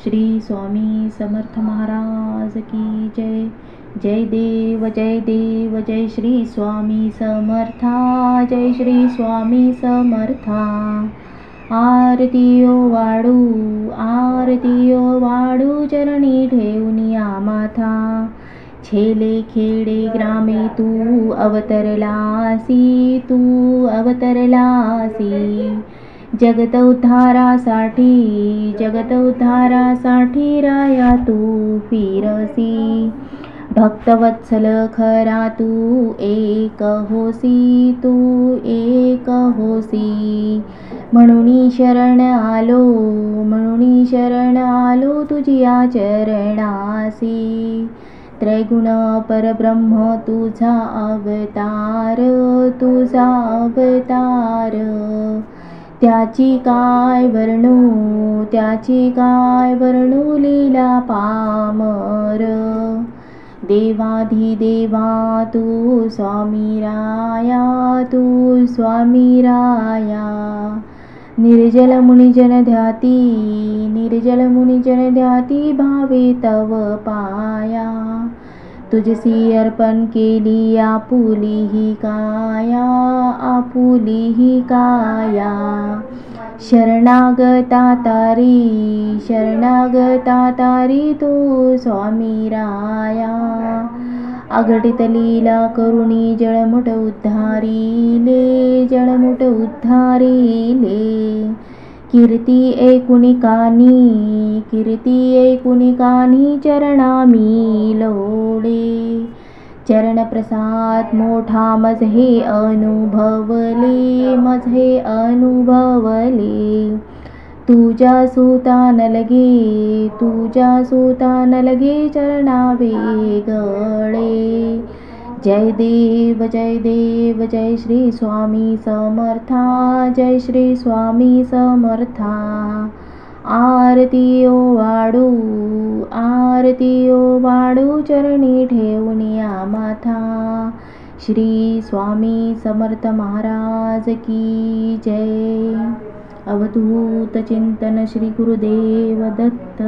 श्री स्वामी समर्थ महाराज की जय। जय देव जय श्री स्वामी समर्था, जय श्री स्वामी समर्था। आरतीयो वाडू चरणी ठेवूनिया माथा। छेले खेडे ग्रामे तू अवतरलासी, जगत उद्धारासाठी राया तू फिरसी। भक्तवत्सल खरा तू एक होसी, म्हणून शरण आलो तुझिया चरणासी। त्रैगुण परब्रह्म तुझा अवतार, त्याची काय वर्णू लीला पामर। देवाधिदेवा तू स्वामी राया, निर्जल मुनिजन ध्याती भावे तव पाया। तुझसी अर्पण केली आपुली ही काया। शरणागता तारी तू स्वामी राया। अघटित लीला करुणी जळमुठ उद्धारिले। कीर्ती ऐकुनी कानी चरणामी लोडे। चरण प्रसाद मोठा मझे अनुभवले। तुझ्या सुता न लगे चरणा वेगळे। जय देव जय श्री स्वामी समर्था, जय श्री स्वामी समर्था। आरतीयो वाडू चरणी ठेवूनिया माथा। श्री स्वामी समर्थ महाराज की जय। अवधूत चिंतन श्री गुरुदेव दत्त।